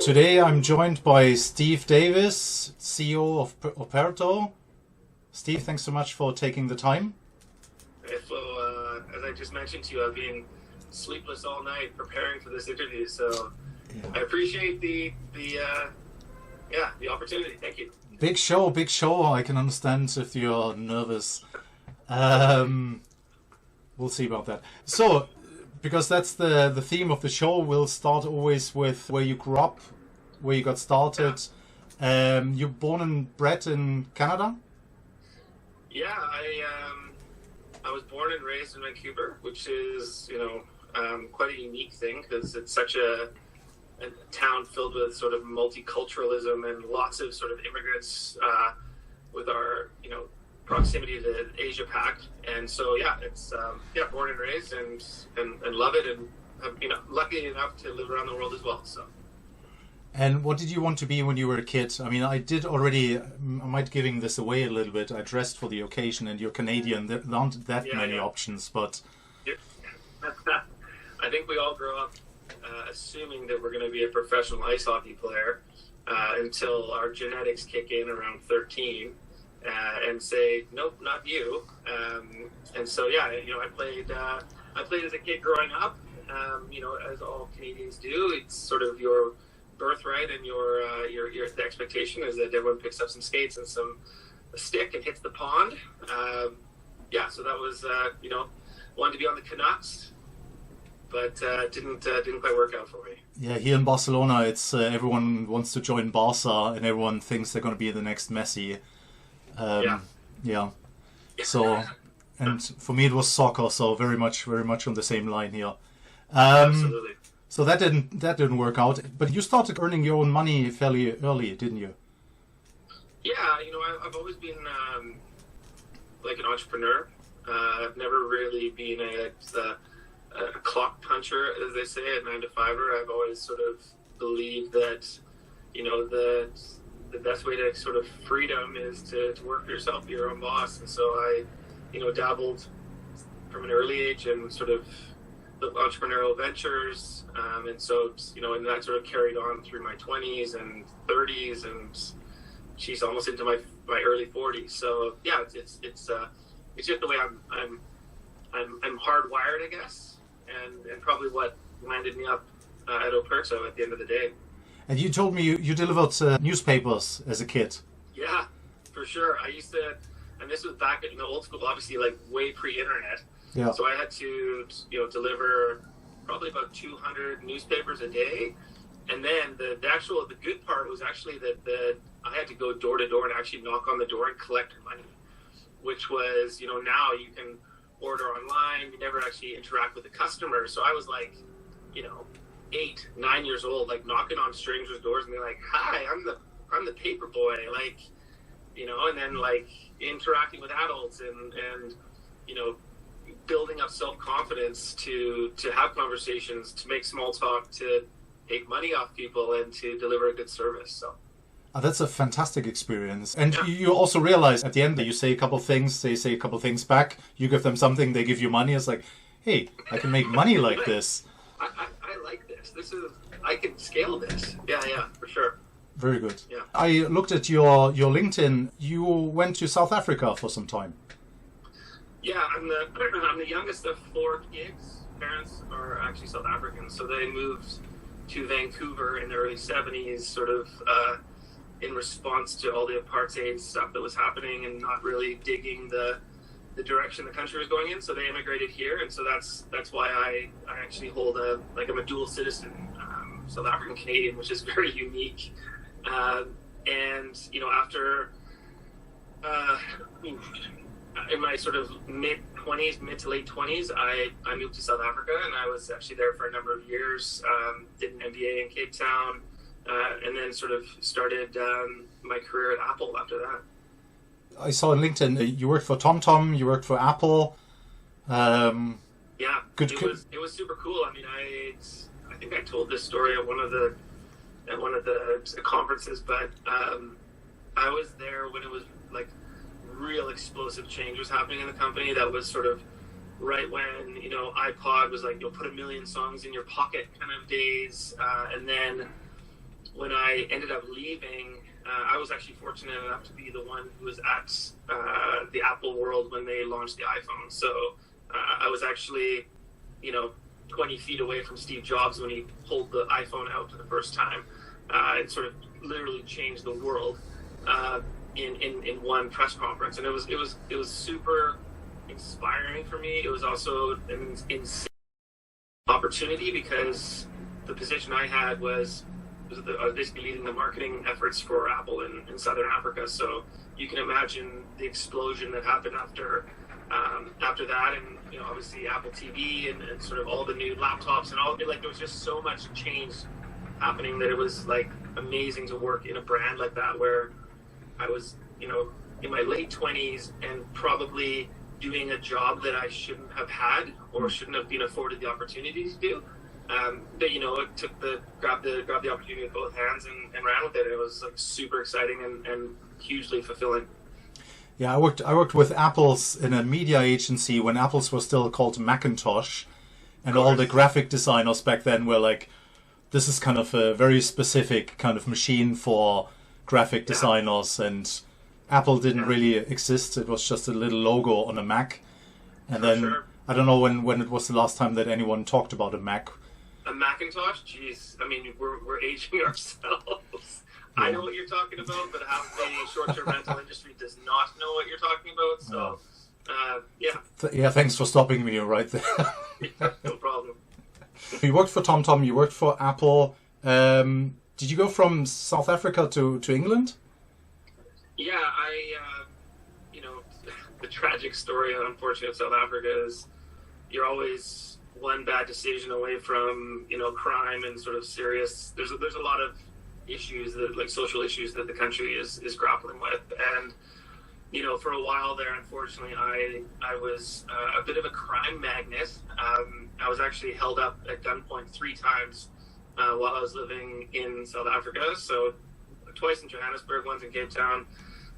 Today I'm joined by Steve Davis, CEO of Operto. Steve, thanks so much for taking the time. So, as I just mentioned to you, I've been sleepless all night preparing for this interview, so I appreciate the opportunity. Thank you. Big show. I can understand if you're nervous. We'll see about that. So, because that's the theme of the show, we'll start always with where you grew up, where you got started. You're born and bred in Canada? Yeah, I was born and raised in Vancouver, which is, quite a unique thing because it's such a town filled with sort of multiculturalism and lots of sort of immigrants with our, proximity to Asia Pac. And so, it's, born and raised and love it, and I'm, lucky enough to live around the world as well, so. And what did you want to be when you were a kid? I mean, I might giving this away a little bit. I dressed for the occasion, and you're Canadian. There aren't that many options, but... I think we all grow up assuming that we're going to be a professional ice hockey player until our genetics kick in around 13 and say, nope, not you. And so, I played as a kid growing up, as all Canadians do. It's sort of your birthright and your the expectation is that everyone picks up some skates and a stick and hits the pond. So that was wanted to be on the Canucks, but didn't quite work out for me. Yeah, here in Barcelona, it's everyone wants to join Barca and everyone thinks they're going to be the next Messi. So, and for me it was soccer, so very much on the same line here. Absolutely. So that didn't work out. But you started earning your own money fairly early, didn't you? Yeah, I've always been like an entrepreneur. I've never really been a clock puncher, as they say, a 9-to-5er. I've always sort of believed that, the best way to sort of freedom is to work for yourself, be your own boss. And so I, dabbled from an early age in sort of entrepreneurial ventures, and so and that sort of carried on through my 20s and 30s, and she's almost into my early 40s. So it's just the way I'm hardwired, I guess, and probably what landed me up at Operto at the end of the day. And you told me you delivered newspapers as a kid. Yeah, for sure. I used to, and this was back in the old school, obviously, like way pre-internet. Yeah. So I had to, deliver probably about 200 newspapers a day. And then the good part was actually that I had to go door to door and actually knock on the door and collect money, which was, now you can order online, you never actually interact with the customer. So I was like, 8, 9 years old, like knocking on strangers' doors and being like, hi, I'm the paper boy, like, and then like interacting with adults and building up self-confidence to have conversations, to make small talk, to take money off people, and to deliver a good service. So that's a fantastic experience. And you also realize at the end that you say a couple of things, they say a couple of things back, you give them something, they give you money. It's like, hey, I can make money like this. I like this. I can scale this. Yeah, for sure. Very good. Yeah. I looked at your LinkedIn. You went to South Africa for some time. Yeah, I'm the youngest of 4 kids. Parents are actually South African, so they moved to Vancouver in the early 70s, sort of in response to all the apartheid stuff that was happening and not really digging the direction the country was going in. So they immigrated here, and so that's why I actually hold I'm a dual citizen, South African Canadian, which is very unique. And after in my sort of mid to late 20s, I moved to South Africa, and I was actually there for a number of years. Did an MBA in Cape Town, and then sort of started my career at Apple after that. I saw on LinkedIn you worked for TomTom, you worked for Apple. It was super cool. I mean, I think I told this story at one of the conferences, but I was there when it was like real explosive change was happening in the company. That was sort of right when, iPod was like, you'll put 1 million songs in your pocket kind of days. And then when I ended up leaving, I was actually fortunate enough to be the one who was at the Apple world when they launched the iPhone. So I was actually, 20 feet away from Steve Jobs when he pulled the iPhone out for the first time. It sort of literally changed the world in one press conference, and it was super inspiring for me. It was also an insane opportunity because the position I had was basically leading the marketing efforts for Apple in Southern Africa. So you can imagine the explosion that happened after that, and obviously Apple TV and sort of all the new laptops and all. Like there was just so much change happening that it was like amazing to work in a brand like that, where I was in my late 20s and probably doing a job that I shouldn't have had or shouldn't have been afforded the opportunity to do. But it took grabbed the opportunity with both hands and ran with it. It was like super exciting and hugely fulfilling. Yeah, I worked with Apples in a media agency when Apples was still called Macintosh, and all the graphic designers back then were like, this is kind of a very specific kind of machine for graphic designers, and Apple didn't really exist. It was just a little logo on a Mac. And then I don't know when it was the last time that anyone talked about a Mac. A Macintosh? Jeez. I mean, we're aging ourselves. I know what you're talking about, but half the short-term rental industry does not know what you're talking about. So, yeah, thanks for stopping me right there. No problem. You worked for TomTom, you worked for Apple. Did you go from South Africa to England? Yeah, the tragic story, unfortunately, of South Africa is you're always one bad decision away from, crime and sort of serious. There's a lot of issues like social issues that the country is grappling with, and for a while there, unfortunately, I was a bit of a crime magnet. I was actually held up at gunpoint 3 times while I was living in South Africa. So twice in Johannesburg, once in Cape Town.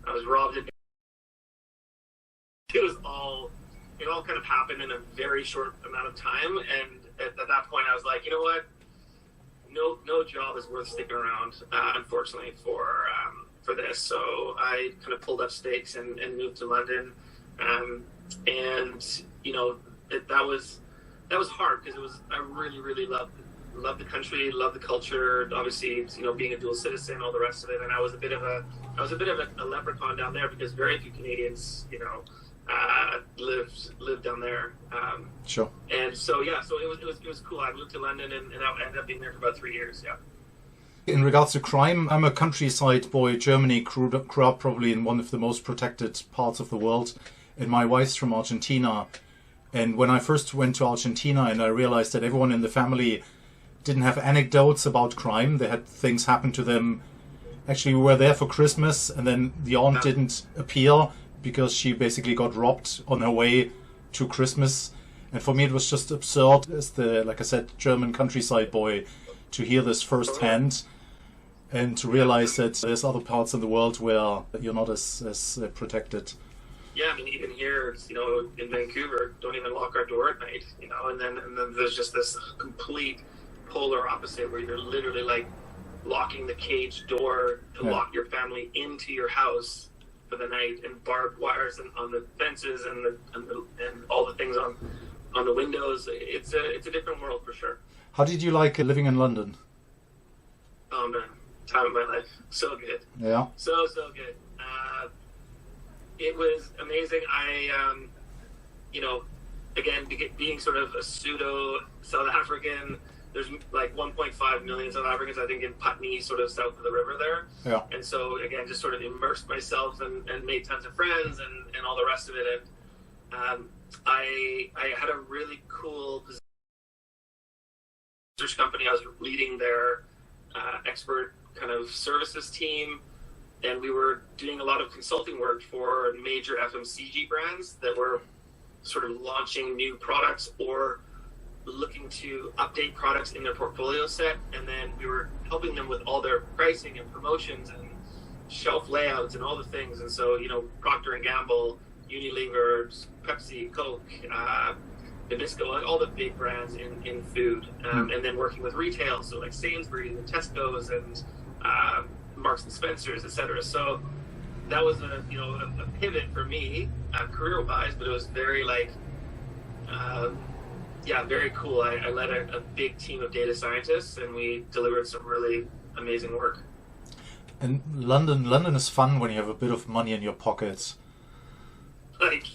I was robbed. It all kind of happened in a very short amount of time, and at that point, I was like, you know what? No job is worth sticking around, unfortunately, for this. So I kind of pulled up stakes and moved to London, and that was hard because I really, really loved the country, loved the culture. Obviously, being a dual citizen, all the rest of it. And I was a bit of a leprechaun down there because very few Canadians, lived down there. Sure. And so it was cool. I moved to London and I ended up being there for about 3 years. Yeah. In regards to crime, I'm a countryside boy. Germany grew up probably in one of the most protected parts of the world, and my wife's from Argentina. And when I first went to Argentina and I realized that everyone in the family didn't have anecdotes about crime, they had things happen to them. Actually, we were there for Christmas, and then the aunt didn't appear because she basically got robbed on her way to Christmas. And for me, it was just absurd as the, like I said, German countryside boy to hear this firsthand and to realize that there's other parts in the world where you're not as protected. Yeah, I mean, even here, in Vancouver, don't even lock our door at night, and then there's just this complete polar opposite where you're literally like locking the cage door to lock your family into your house for the night, and barbed wires on the fences and all the things on the windows. It's a different world for sure. How did you like living in London? Oh man, time of my life. So good. Yeah. So good. It was amazing. I, again, being sort of a pseudo South African, there's like 1.5 million South Africans, I think, in Putney, sort of south of the river there. Yeah. And so, again, just sort of immersed myself and made tons of friends and all the rest of it. And I had a really cool research company. I was leading their expert kind of services team, and we were doing a lot of consulting work for major FMCG brands that were sort of launching new products or looking to update products in their portfolio set, and then we were helping them with all their pricing and promotions and shelf layouts and all the things. And so, Procter & Gamble, Unilever, Pepsi, Coke, Nabisco, all the big brands in food, and then working with retail, so like Sainsbury's and Tesco's and Marks and Spencers, etc. So that was a pivot for me career-wise, but it was very very cool. I led a big team of data scientists, and we delivered some really amazing work. And London is fun when you have a bit of money in your pockets. Like,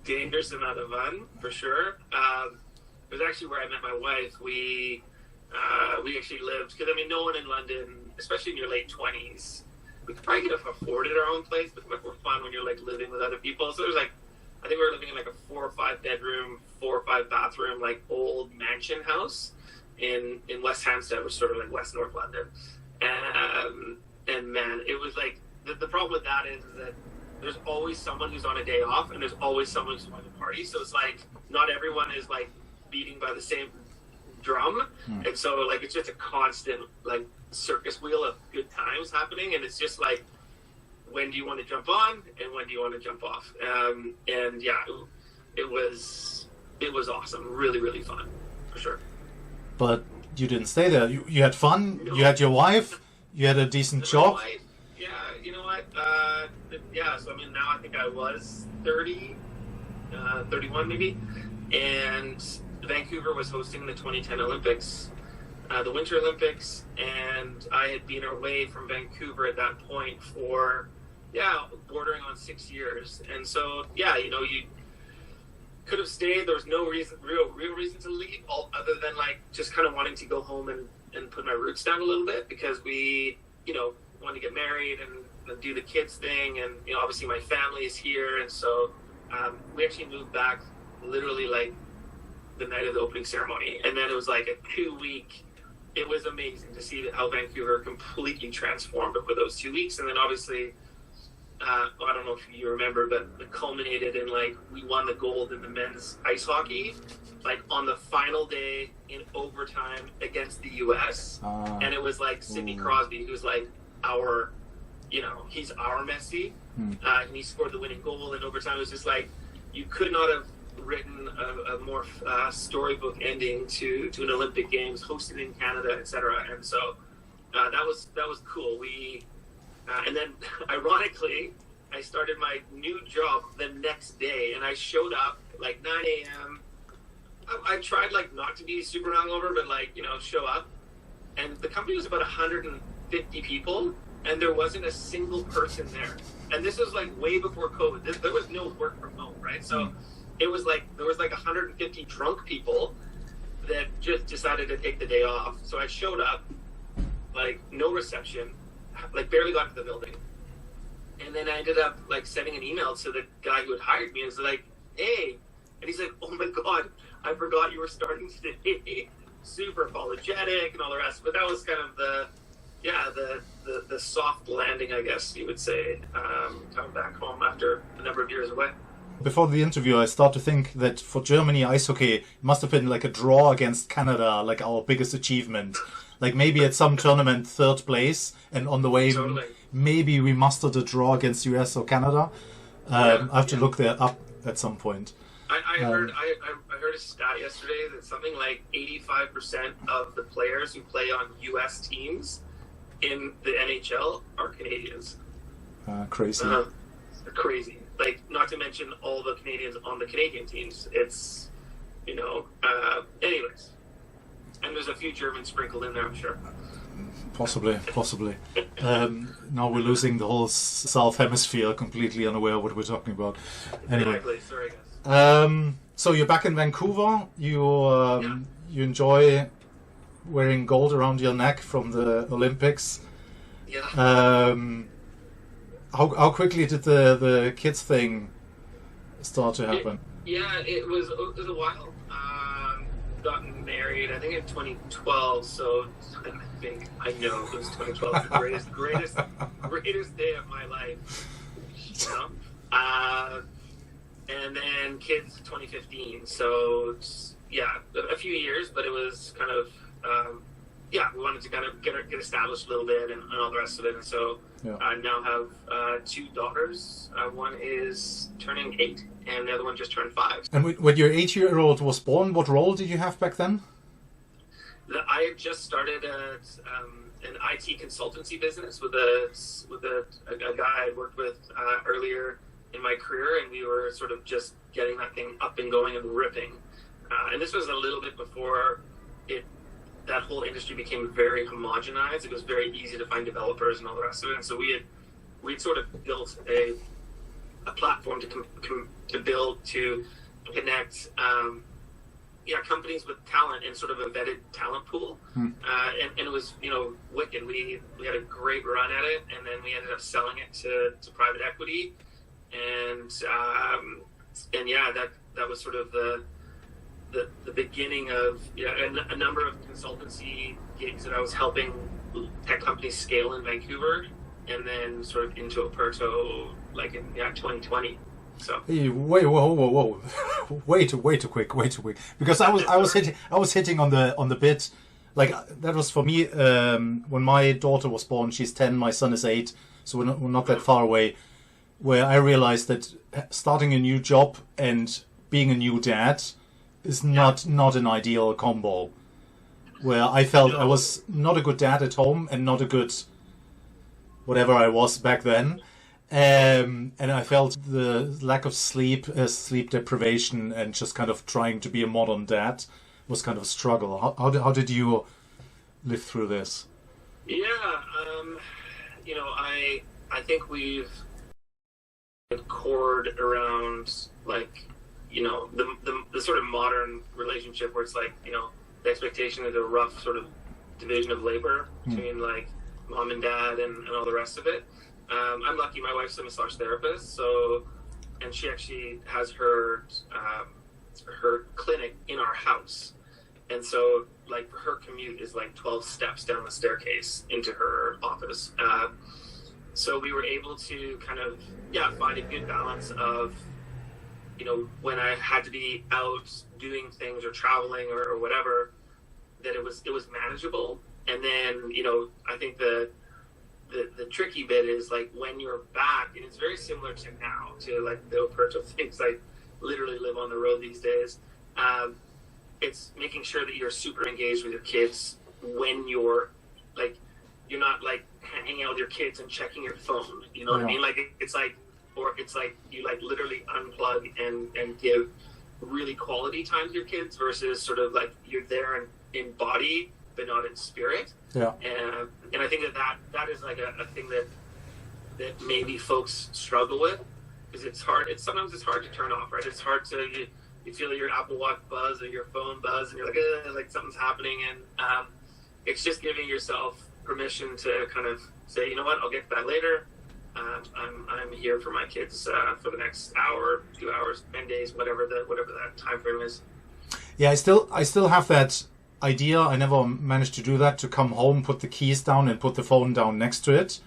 dangerous amount of fun, for sure. It was actually where I met my wife. We actually lived, because no one in London, especially in your late 20s, we could probably afforded our own place, but it's much more fun when you're living with other people. So there's I think we were living in a 4 or 5 bedroom, 4 or 5 bathroom, old mansion house in West Hampstead, which is sort of West North London. And man, it was the problem with that is that there's always someone who's on a day off, and there's always someone who's wanting to party. So it's not everyone is beating by the same drum, and so it's just a constant circus wheel of good times happening, and it's just when do you want to jump on and when do you want to jump off? And yeah, it was awesome, really, really fun, for sure. But you didn't stay there. You had fun. No. You had your wife. You had a decent job. Yeah, you know what? So now I think I was 30, 31 maybe, and Vancouver was hosting the 2010 Olympics, the Winter Olympics, and I had been away from Vancouver at that point for, bordering on 6 years. And so, you could have stayed. There was no real reason to leave, other than just kind of wanting to go home and put my roots down a little bit, because we, wanted to get married and do the kids thing. And, obviously my family is here. And so we actually moved back literally the night of the opening ceremony. And then it was a 2-week, it was amazing to see how Vancouver completely transformed over those 2 weeks. And then obviously, I don't know if you remember, but it culminated in we won the gold in the men's ice hockey, on the final day in overtime against the US. And it was Sidney Crosby, who's our, he's our Messi. And he scored the winning goal in overtime. It was just you could not have written a more storybook ending to an Olympic Games hosted in Canada, etc. And so that was cool. We and then ironically, I started my new job the next day, and I showed up 9 a.m. I tried not to be super hungover, but show up, and the company was about 150 people, and there wasn't a single person there. And this was way before COVID. There was no work from home, right? So it was there was 150 drunk people that just decided to take the day off. So I showed up, no reception, barely got to the building. And then I ended up sending an email to the guy who had hired me, and was hey, and he's oh my God, I forgot you were starting today. Super apologetic and all the rest. But that was kind of the soft landing, I guess you would say, coming back home after a number of years away. Before the interview, I start to think that for Germany, ice hockey must have been a draw against Canada, our biggest achievement. Maybe at some tournament, 3rd place, and on the way, totally. Maybe we mustered a draw against US or Canada. I have to look that up at some point. I heard a stat yesterday that something 85% of the players who play on US teams in the NHL are Canadians. Crazy. Crazy. Not to mention all the Canadians on the Canadian teams. It's, anyways. And there's a few Germans sprinkled in there, I'm sure. Possibly. Now we're losing the whole South Hemisphere, completely unaware of what we're talking about. Anyway. Exactly. Sorry, guys. So you're back in Vancouver. You enjoy wearing gold around your neck from the Olympics. Yeah. How quickly did the kids thing start to happen? It was a while. Gotten married, I think in 2012. So I know it was 2012, the greatest day of my life. And then kids 2015. So a few years, but it was kind of we wanted to kind of get established a little bit and all the rest of it. And so I now have 2 daughters. One is turning 8, and the other one just turned 5. And when your 8-year-old was born, what role did you have back then? I had just started at an IT consultancy business with a guy I worked with earlier in my career, and we were sort of just getting that thing up and going and ripping. And this was a little bit before that whole industry became very homogenized. It was very easy to find developers and all the rest of it. And so we'd sort of built a platform to build, to connect companies with talent and sort of embedded talent pool. And it was, wicked. We had a great run at it, and then we ended up selling it to private equity. And yeah, that was sort of the beginning of a number of consultancy gigs that I was helping tech companies scale in Vancouver, and then sort of into Oporto like in 2020. So hey, whoa! way too quick. Because I was hitting on the bit, like that was for me when my daughter was born. She's 10, my son is 8, so we're not that far away. Where I realized that starting a new job and being a new dad is not an ideal combo. Where I felt I was not a good dad at home and not a good whatever I was back then. And I felt the lack of sleep deprivation, and just kind of trying to be a modern dad was kind of a struggle. How did you live through this? Yeah, I think we've chord around the sort of modern relationship where it's like, the expectation is a rough sort of division of labor between like mom and dad and all the rest of it. I'm lucky, my wife's a massage therapist, and she actually has her clinic in our house. And so like her commute is like 12 steps down the staircase into her office. So we were able to kind of, find a good balance of, when I had to be out doing things or traveling or whatever, that it was manageable. And then, I think the tricky bit is like when you're back, and it's very similar to now, to like the Oporto things. I literally live on the road these days. It's making sure that you're super engaged with your kids when you're not like hanging out with your kids and checking your phone. You know what I mean? Like it's like you like literally unplug and give really quality time to your kids versus sort of like you're there in body but not in spirit. Yeah. And I think that is like a thing that maybe folks struggle with, because it's hard. Sometimes it's hard to turn off, right? It's hard to you feel your Apple Watch buzz or your phone buzz, and you're like something's happening, and it's just giving yourself permission to kind of say, you know what, I'll get to that later. I'm here for my kids for the next hour, 2 hours, 10 days, whatever that time frame is. Yeah, I still have that idea. I never managed to do that, to come home, put the keys down and put the phone down next to it.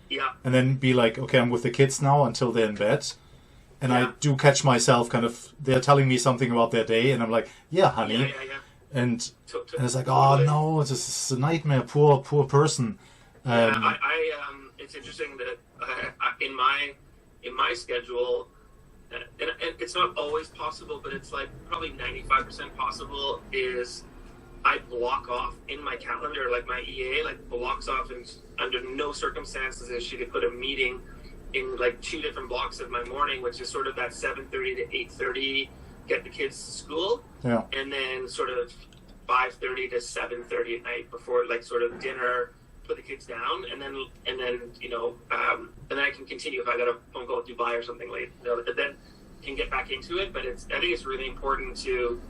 Yeah. And then be like, okay, I'm with the kids now until they're in bed. And I do catch myself kind of, they're telling me something about their day, and I'm like, yeah, honey. Yeah. And it's like, oh no, this is a nightmare, poor person. It's interesting that in my schedule, and it's not always possible, but it's like probably 95% possible, is I block off in my calendar, like my EA like blocks off, and under no circumstances is she could put a meeting in like 2 different blocks of my morning, which is sort of that 7:30 to 8:30, get the kids to school, and then sort of 5:30 to 7:30 at night before like sort of dinner, put the kids down, and then and then I can continue if I got a phone call to Dubai or something late, then can get back into it. But I think it's really important to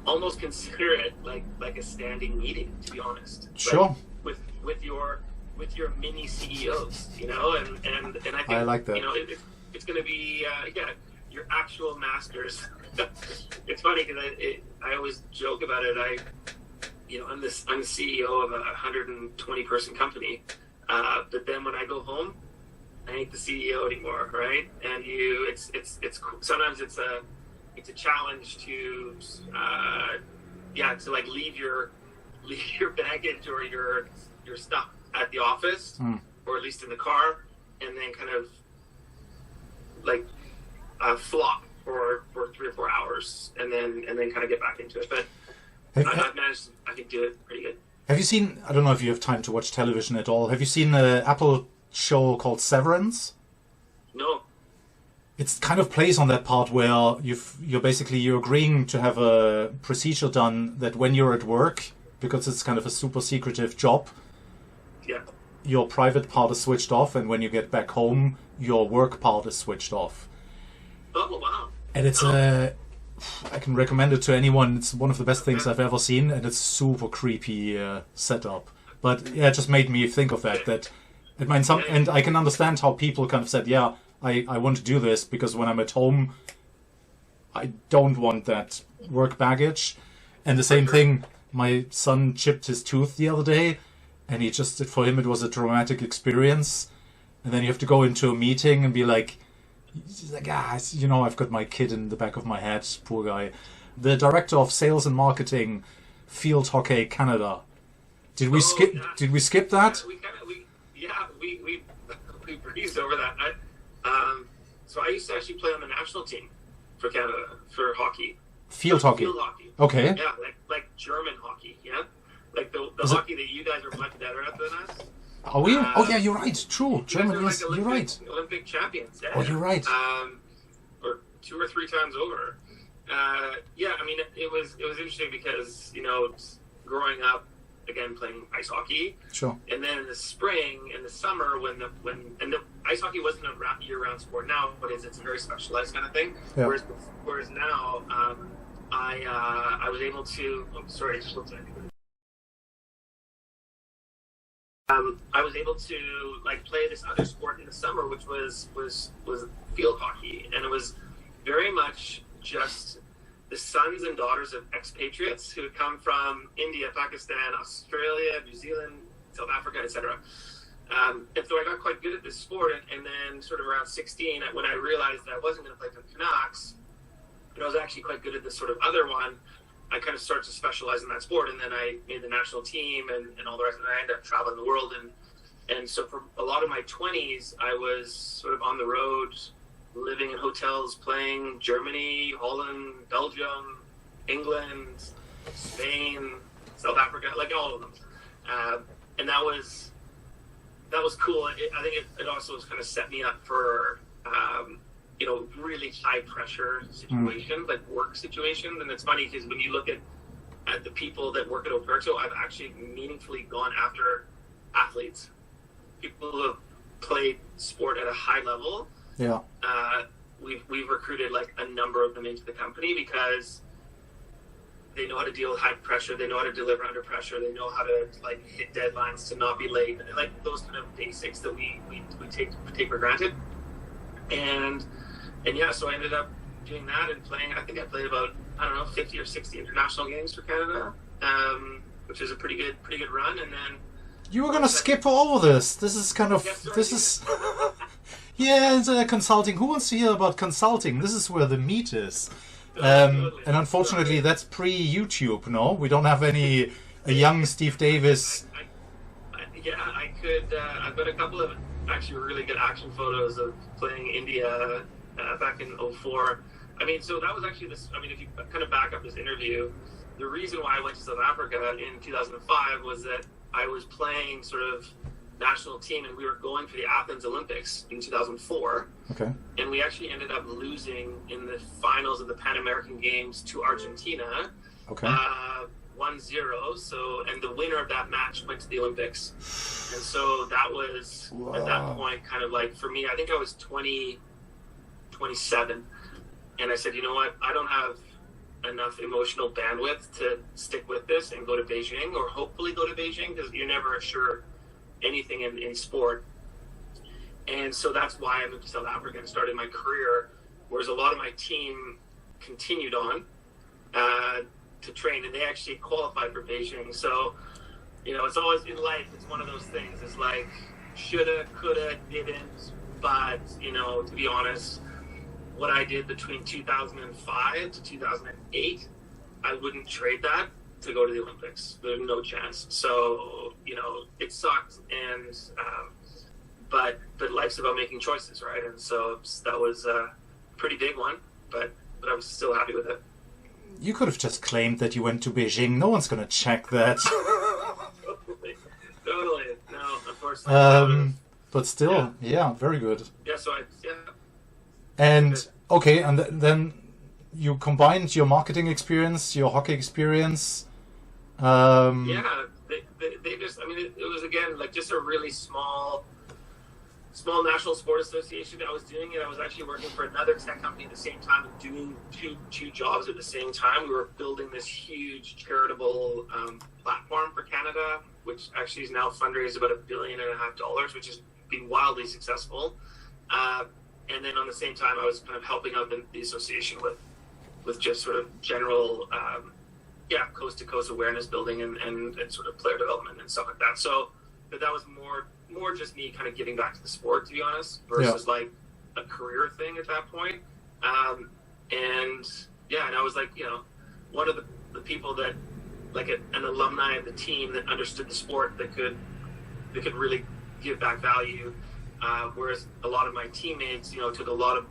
almost consider it like a standing meeting, to be honest. Sure. Like with your mini CEOs, and I think I like that. It's going to be your actual masters. It's funny because I always joke about it. I'm the CEO of a 120 person company, but then when I go home, I ain't the CEO anymore, right? And it's sometimes it's a challenge to like leave your baggage or your stuff at the office, or at least in the car, and then kind of like flop for 3 or 4 hours, and then kind of get back into it. But I've managed. I can do it pretty good. Have you seen, I don't know if you have time to watch television at all, have you seen an Apple show called Severance? No. It kind of plays on that part where you're agreeing to have a procedure done that when you're at work, because it's kind of a super secretive job, Yeah. your private part is switched off, and when you get back home, your work part is switched off. Oh, wow. And it's I can recommend it to anyone. It's one of the best things I've ever seen, and it's super creepy setup. But yeah, it just made me think of that. That it means some, and I can understand how people kind of said, "Yeah, I want to do this because when I'm at home, I don't want that work baggage." And the same thing, my son chipped his tooth the other day, and for him it was a traumatic experience. And then you have to go into a meeting and be like, I've got my kid in the back of my head, poor guy. The director of sales and marketing, Field Hockey Canada. Did we skip? Yeah. Did we skip that? We breezed over that. So I used to actually play on the national team for Canada for hockey. Field hockey. Field hockey. Okay. Yeah, like German hockey. Yeah, like the hockey that you guys are much better at than us. Are we? Oh yeah, you're right. True. German. Yes, like you're right. Olympic champions. Yeah. Oh, you're right. Or 2 or 3 times over. Yeah, I mean, it was interesting because growing up, again playing ice hockey. Sure. And then in the spring and the summer, when the ice hockey wasn't a year-round sport. Now it's a very specialized kind of thing. Yeah. Whereas now, I was able to. Oh, sorry, just 1 second. I was able to play this other sport in the summer, which was field hockey, and it was very much just the sons and daughters of expatriates who had come from India, Pakistan, Australia, New Zealand, South Africa, etc. And so I got quite good at this sport, and then sort of around 16, when I realized that I wasn't going to play for the Canucks, but I was actually quite good at this sort of other one, I kind of started to specialize in that sport, and then I made the national team and all the rest, and I ended up traveling the world, and so for a lot of my 20s, I was sort of on the road, living in hotels, playing Germany, Holland, Belgium, England, Spain, South Africa, like all of them, and that was cool. I think it also kind of set me up for really high pressure situations, like work situations. And it's funny because when you look at the people that work at Operto, I've actually meaningfully gone after athletes, people who have played sport at a high level. Yeah. We've recruited a number of them into the company because they know how to deal with high pressure. They know how to deliver under pressure. They know how to hit deadlines, to not be late, those kind of basics that we take for granted. And yeah, so I ended up doing that and playing. I think I played about 50 or 60 international games for Canada, which is a pretty good run. And then you were gonna skip over this. This is kind of yeah, it's consulting. Who wants to hear about consulting? This is where the meat is. And unfortunately, that's pre-YouTube. No, we don't have a young Steve Davis. I could. I've got a couple of actually really good action photos of playing India back in 2004. I mean, so that was actually this. I mean, if you kind of back up this interview, the reason why I went to South Africa in 2005 was that I was playing sort of national team, and we were going for the Athens Olympics in 2004. Okay. And we actually ended up losing in the finals of the Pan American Games to Argentina. Okay. 1-0. So, and the winner of that match went to the Olympics. And so that was, at that point, kind of for me, I think I was 27. And I said, you know what? I don't have enough emotional bandwidth to stick with this and go to Beijing, or hopefully go to Beijing, because you're never sure anything in sport. And so that's why I moved to South Africa and started my career, whereas a lot of my team continued on to train, and they actually qualified for Beijing. So, it's always in life, it's one of those things. It's shoulda, coulda, didn't. But, to be honest, what I did between 2005 to 2008, I wouldn't trade that to go to the Olympics. There's no chance. So, it sucked, and but life's about making choices, right? And so that was a pretty big one, but I was still happy with it. You could have just claimed that you went to Beijing. No one's going to check that. course. But still, yeah, very good. Yeah, so And okay, and then you combined your marketing experience, your hockey experience. Yeah, they just, I mean, it was again like just a really small national sport association. I was doing it. I was actually working for another tech company at the same time and doing two jobs at the same time. We were building this huge charitable platform for Canada, which actually is now fundraised about $1.5 billion, which has been wildly successful. And then on the same time, I was kind of helping out the association with just sort of general, coast to coast awareness building and sort of player development and stuff like that. So that was more just me kind of giving back to the sport, to be honest, versus like a career thing at that point. And I was like, one of the people that like an alumni of the team that understood the sport that could really give back value. Whereas a lot of my teammates, took a lot of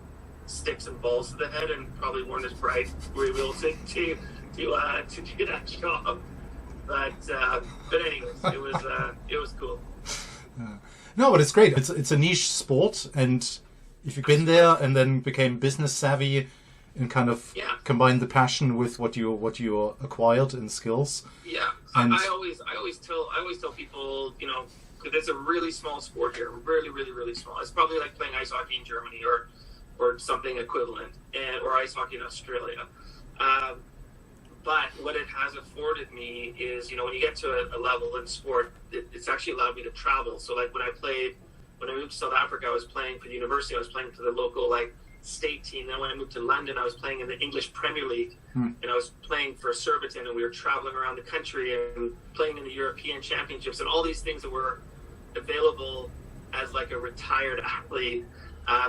sticks and balls to the head and probably weren't as bright were able to do that job. But anyways, it was cool. No, but it's great. It's a niche sport, and if you've been there and then became business savvy and kind of combined the passion with what you acquired in skills. Yeah, and I always tell people, it's a really small sport here, really, really, really small. It's probably like playing ice hockey in Germany or something equivalent, or ice hockey in Australia. But what it has afforded me is, when you get to a level in sport, it's actually allowed me to travel. So like when I moved to South Africa, I was playing for the university. I was playing for the local state team. Then when I moved to London, I was playing in the English Premier League, and I was playing for Surbiton, and we were traveling around the country and playing in the European Championships and all these things that were available as like a retired athlete.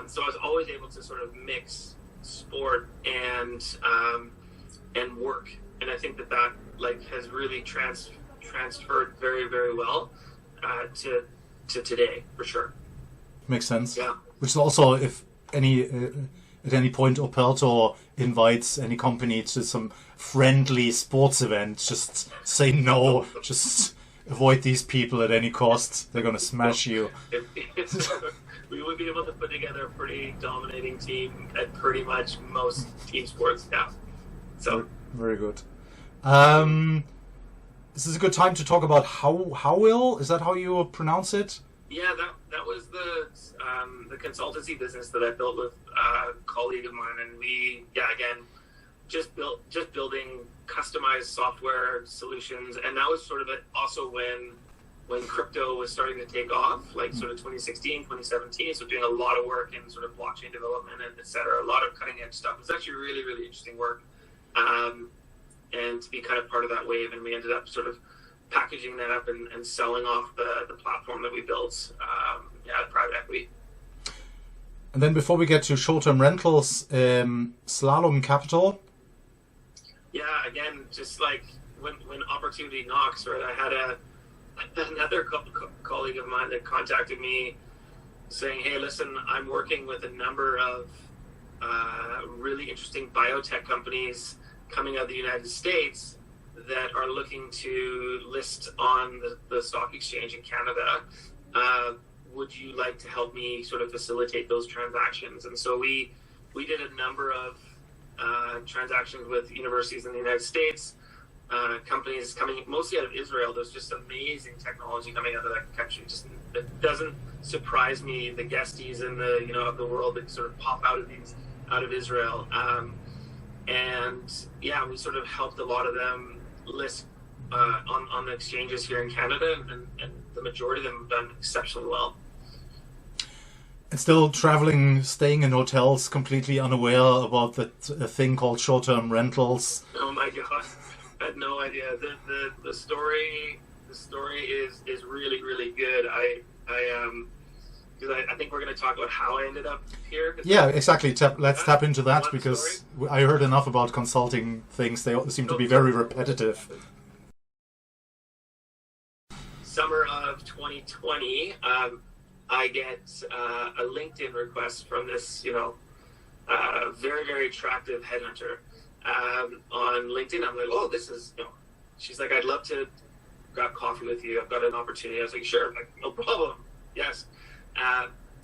So I was always able to sort of mix sport and work. And I think that like has really transferred very, very well to today, for sure. Makes sense. Yeah. Which is also, if at any point Opelto invites any company to some friendly sports event, just say no. Just avoid these people at any cost. They're gonna smash you. We would be able to put together a pretty dominating team at pretty much most team sports. Yeah. So. Very good. This is a good time to talk about Howil. Is that how you pronounce it? Yeah, that was the consultancy business that I built with a colleague of mine, and we again just building customized software solutions, and that was sort of also when crypto was starting to take off, like sort of 2016, 2017. So doing a lot of work in sort of blockchain development and et cetera, a lot of cutting edge stuff. It was actually really, really interesting work. And to be kind of part of that wave, and we ended up sort of packaging that up and selling off the platform that we built at private equity. And then before we get to short-term rentals, Slalom Capital. Yeah, again, just like when opportunity knocks, right? I had another colleague of mine that contacted me saying, hey, listen, I'm working with a number of really interesting biotech companies coming out of the United States that are looking to list on the stock exchange in Canada. Would you like to help me sort of facilitate those transactions? And so we did a number of transactions with universities in the United States, companies coming mostly out of Israel. There's just amazing technology coming out of that country. It doesn't surprise me, the guesties in of the world that sort of pop out of Israel. We sort of helped a lot of them list on the exchanges here in Canada, and the majority of them have done exceptionally well. And still traveling, staying in hotels, completely unaware about that thing called short-term rentals. Oh my God, I had no idea. The story is really, really good. I think we're going to talk about how I ended up here. Yeah, exactly. Let's tap into that, because I heard enough about consulting things. They seem to be very repetitive. Summer of 2020, I get a LinkedIn request from this, very, very attractive headhunter on LinkedIn. I'm like, oh, this is, she's like, I'd love to grab coffee with you. I've got an opportunity. I was like, sure, like, no problem. Yes.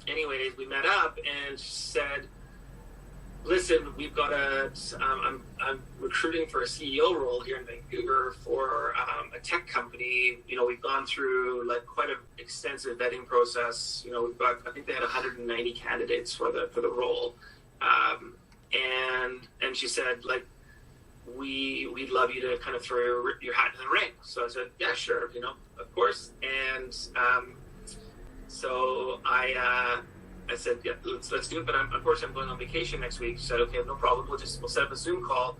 Anyways, we met up and she said, listen, we've got I'm recruiting for a CEO role here in Vancouver for a tech company. You know, we've gone through like quite an extensive vetting process. You know, we've got, I think they had 190 candidates for the role. And she said, like, we'd love you to kind of throw your hat in the ring. So I said, yeah, sure, you know, of course. And so I said, yeah, let's do it. But of course, I'm going on vacation next week. She said, okay, no problem. We'll set up a Zoom call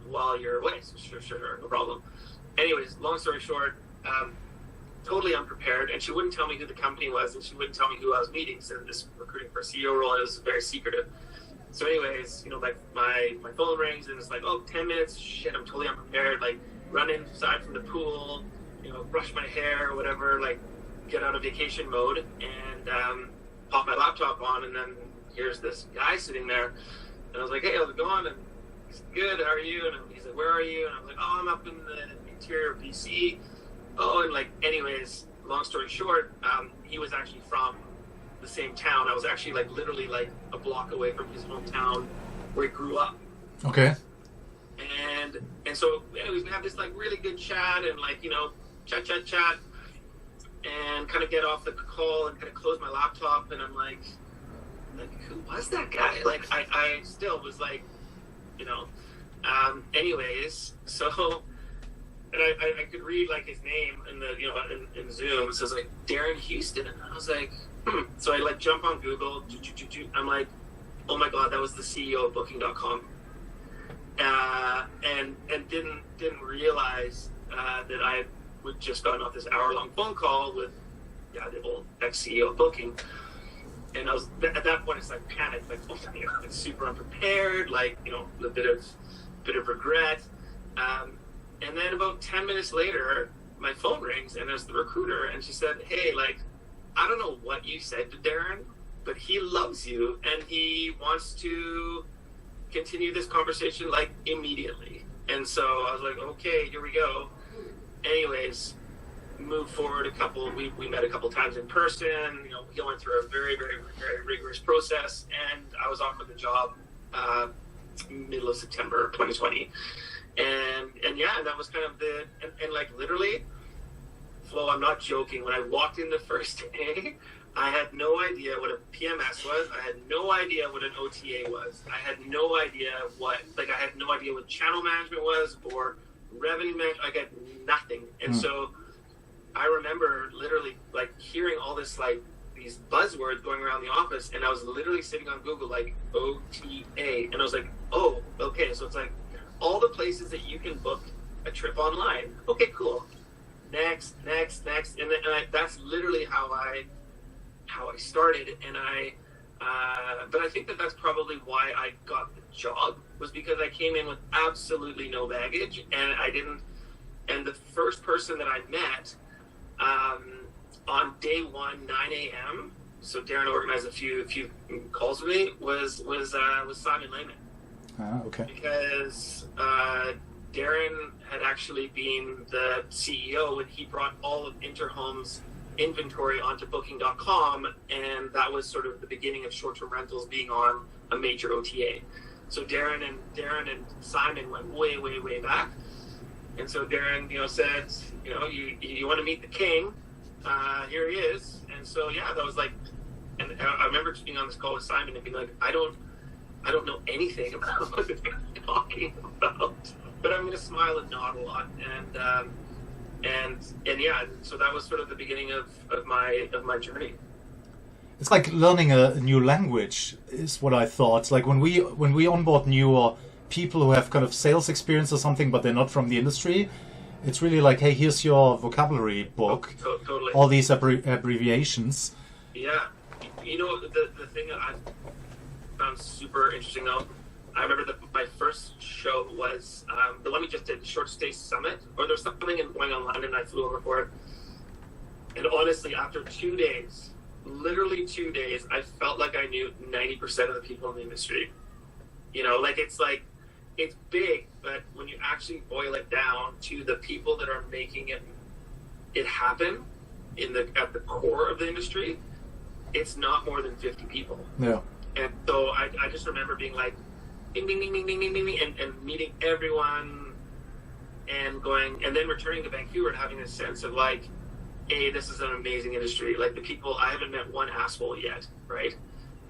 while you're away. So sure, no problem. Anyways, long story short, totally unprepared. And she wouldn't tell me who the company was, and she wouldn't tell me who I was meeting. So this recruiting for a CEO role, and it was very secretive. So anyways, you know, like my phone rings and it's like, oh, 10 minutes. Shit, I'm totally unprepared. Like run inside from the pool, you know, brush my hair or whatever, like get out of vacation mode and pop my laptop on. And then here's this guy sitting there. And I was like, hey, how's it going? And he's good. How are you? And he's like, where are you? And I was like, oh, I'm up in the interior of BC. Oh, and like, anyways, long story short, he was actually from the same town. I was actually like literally like a block away from his hometown where he grew up. Okay. And so anyways, we have this like really good chat and like, you know, chat and kind of get off the call and kind of close my laptop and I'm like who was that guy? Like I still was like, you know, anyways, so and I could read like his name in the, you know, in Zoom. It says like Darren Houston, and I was like, so I like jump on Google. I'm like, oh my god, that was the CEO of Booking.com, and didn't realize that I would just gotten off this hour-long phone call with the old ex-CEO of Booking, and I was at that point it's like panic, like oh my god, it's super unprepared, like, you know, a bit of regret. And then about 10 minutes later, my phone rings and there's the recruiter and she said, hey, like, I don't know what you said to Darren, but he loves you and he wants to continue this conversation like immediately. And so I was like, okay, here we go. Anyways, moved forward we met a couple times in person. You know, he went through a very, very, very rigorous process and I was offered the job middle of September 2020. And yeah, that was kind of and like literally, Flo, I'm not joking. When I walked in the first day, I had no idea what a PMS was. I had no idea what an OTA was. I had no idea I had no idea what channel management was or revenue management. I got nothing. And so I remember literally like hearing all this, like these buzzwords going around the office. And I was literally sitting on Google, like OTA. And I was like, oh, okay. So it's like, all the places that you can book a trip online. Okay, cool. Next. And that's literally how I started. And but I think that's probably why I got the job, was because I came in with absolutely no baggage and the first person that I met on day one, 9 a.m., so Darren organized a few calls with me, was Simon Lehman. Okay. Because Darren had actually been the CEO when he brought all of Interhome's inventory onto Booking.com, and that was sort of the beginning of short-term rentals being on a major OTA. So Darren and Simon went way, way, way back. And so Darren, you know, said, you know, you want to meet the king? Here he is. And so yeah, that was like, and I remember being on this call with Simon and being like, I don't know anything about what they're talking about, but I'm going to smile and nod a lot. And yeah, so that was sort of the beginning of my journey. It's like learning a new language is what I thought. Like when we onboard newer people who have kind of sales experience or something, but they're not from the industry, it's really like, hey, here's your vocabulary book. Totally. All these abbreviations. Yeah. You know, the thing that I found super interesting though, I remember that my first show was the one we just did, Short Stay Summit, or there's something going on in London, and I flew over for it. And honestly, after 2 days, literally 2 days, I felt like I knew 90% of the people in the industry. You know, it's big, but when you actually boil it down to the people that are making it it happen at the core of the industry, it's not more than 50 people. Yeah. And so I just remember being like, ding, ding, ding, ding, ding, ding, ding, ding, and meeting everyone and going, and then returning to Vancouver and having a sense of like, hey, this is an amazing industry. Like the people, I haven't met one asshole yet, right?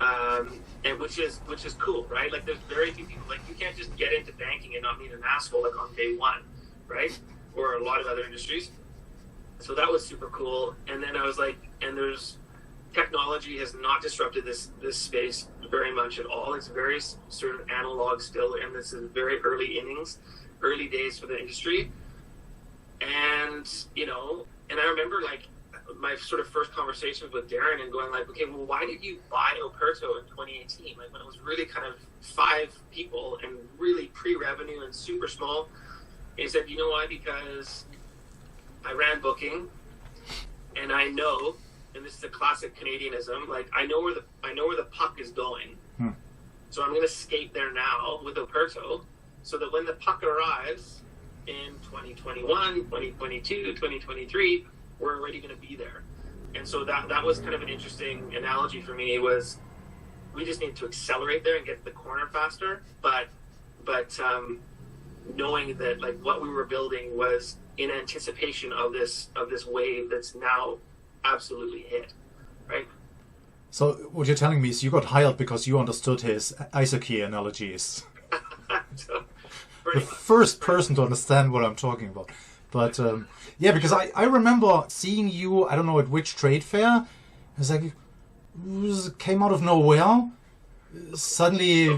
And which is cool, right? Like there's very few people, like you can't just get into banking and not meet an asshole like on day one, right? Or a lot of other industries. So that was super cool. And then I was like, and there's technology has not disrupted this space very much at all. It's very sort of analog still, and this is very early innings, early days for the industry. And, you know, and I remember like my sort of first conversations with Darren and going like, okay, well, why did you buy Operto in 2018? Like when it was really kind of 5 people and really pre-revenue and super small. And he said, you know why? Because I ran booking and I know, and this is a classic Canadianism, like I know where the puck is going. So I'm going to skate there now with Operto so that when the puck arrives in 2021, 2022, 2023, we're already going to be there. And so that was kind of an interesting analogy for me, was we just need to accelerate there and get to the corner faster. But knowing that like what we were building was in anticipation of this wave that's now absolutely hit, right? So what you're telling me is you got hired because you understood his ice hockey analogies. So, the first person to understand what I'm talking about. But yeah, because I remember seeing you, I don't know at which trade fair, it's like it came out of nowhere. Suddenly,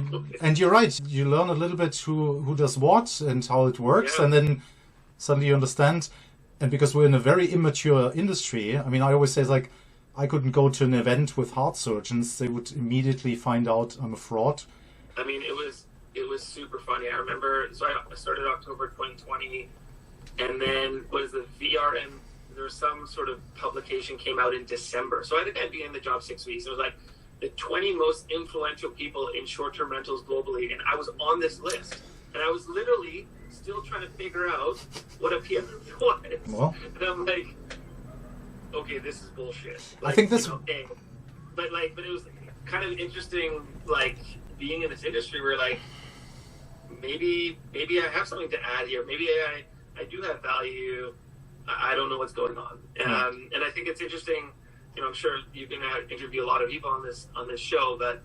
and you're right, you learn a little bit who does what and how it works, and then suddenly you understand. And because we're in a very immature industry, I mean, I always say it's like, I couldn't go to an event with heart surgeons. They would immediately find out I'm a fraud. I mean, it was super funny. I remember, so I started October 2020, and then was the VRM, there was some sort of publication came out in December. So I think I'd been in the job 6 weeks. It was like the 20 most influential people in short-term rentals globally, and I was on this list. And I was literally still trying to figure out what a PM was. Well, and I'm like, okay, this is bullshit. Like, I think this... But it was kind of interesting, like, being in this industry where, like, maybe I have something to add here. Maybe I do have value. I don't know what's going on. And I think it's interesting, you know, I'm sure you're going to interview a lot of people on this show, but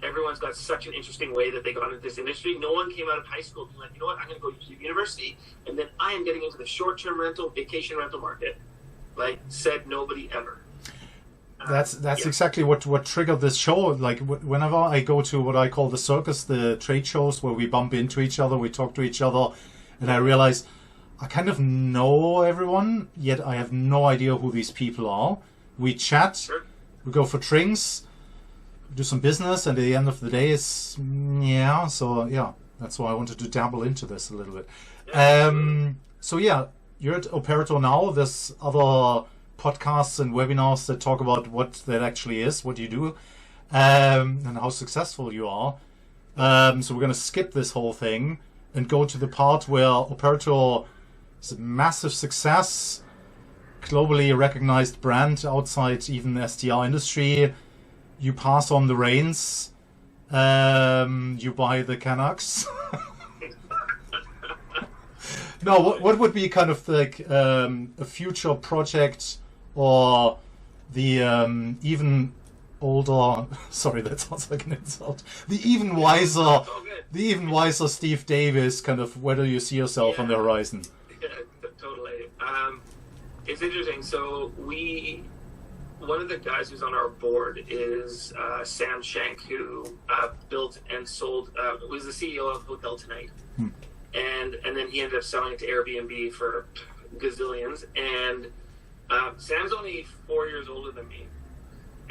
everyone's got such an interesting way that they got into this industry. No one came out of high school being like, you know what, I'm going to go to university, and then I am getting into the short-term rental, vacation rental market. Like, said nobody ever. That's exactly what triggered this show. Like, whenever I go to what I call the circus, the trade shows where we bump into each other, we talk to each other, and I realize I kind of know everyone, yet I have no idea who these people are. We chat, we go for drinks, do some business, and at the end of the day, it's that's why I wanted to dabble into this a little bit. So yeah, you're at Operto now. There's other podcasts and webinars that talk about what that actually is, what you do, and how successful you are. So we're going to skip this whole thing and go to the part where Operto is a massive success, globally recognized brand outside even the STR industry. You pass on the reins. You buy the Canucks. No, what would be kind of like a future project, or the even older? Sorry, that sounds like an insult. The even wiser Steve Davis. Kind of, where do you see yourself on the horizon? Yeah, totally. It's interesting. So one of the guys who's on our board is Sam Shank, who built and sold, was the CEO of Hotel Tonight. And then he ended up selling it to Airbnb for gazillions. And Sam's only 4 years older than me.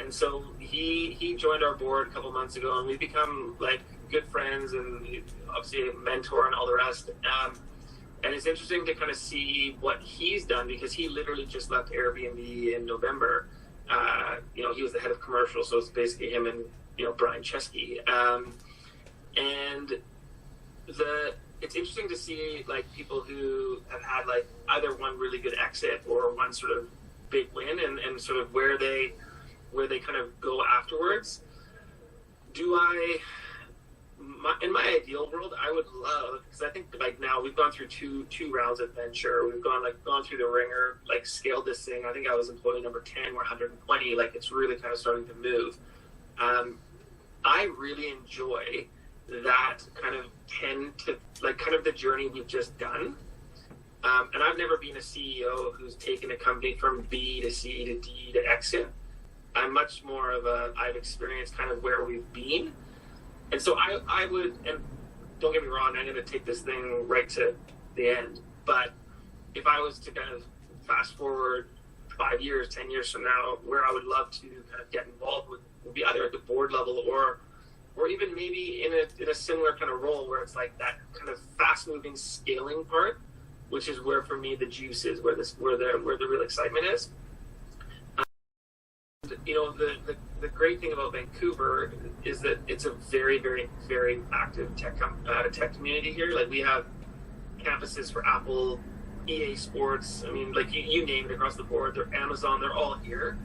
And so he joined our board a couple months ago, and we've become like good friends and obviously a mentor and all the rest. And it's interesting to kind of see what he's done, because he literally just left Airbnb in November. You know, he was the head of commercial, so it's basically him and, you know, Brian Chesky. And it's interesting to see like people who have had like either one really good exit or one sort of big win, and sort of where they kind of go afterwards. In my ideal world, I would love, because I think like now we've gone through two rounds of venture. We've gone through the ringer, like scaled this thing. I think I was employee number 10, we're 120. Like it's really kind of starting to move. I really enjoy that kind of kind of the journey we've just done. And I've never been a CEO who's taken a company from B to C to D to exit. I'm much more of I've experienced kind of where we've been. And so I would, and don't get me wrong, I'm going to take this thing right to the end. But if I was to kind of fast forward 5 years, 10 years from now, where I would love to kind of get involved with would be either at the board level or even maybe in a similar kind of role where it's like that kind of fast moving scaling part, which is where for me the juice is, where the real excitement is. You know, the great thing about Vancouver is that it's a very, very, very active tech community here. Like we have campuses for Apple, EA Sports. I mean, like you name it across the board. They're Amazon. They're all here.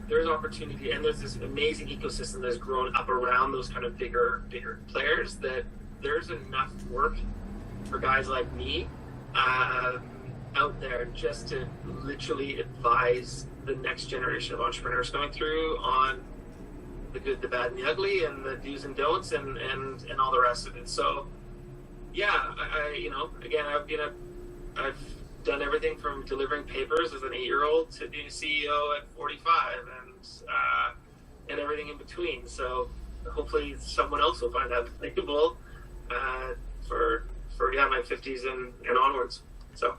There's opportunity, and there's this amazing ecosystem that's grown up around those kind of bigger players. That there's enough work for guys like me out there just to literally advise the next generation of entrepreneurs coming through on the good, the bad, and the ugly, and the do's and don'ts, and all the rest of it. So, yeah, I you know, again, I've done everything from delivering papers as an 8-year-old to being a CEO at 45, and everything in between. So, hopefully, someone else will find that applicable for my 50s and onwards. So.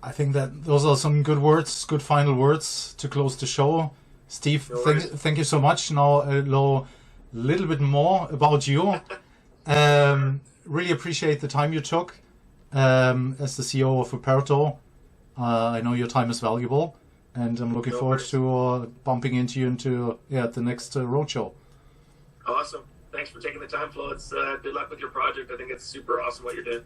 I think that those are some good words, good final words to close the show. Steve, thank you so much. Now a little bit more about you. Really appreciate the time you took as the CEO of Aperto. I know your time is valuable, and I'm looking forward to bumping into you at the next roadshow. Awesome. Thanks for taking the time, Flo. It's good luck with your project. I think it's super awesome what you're doing.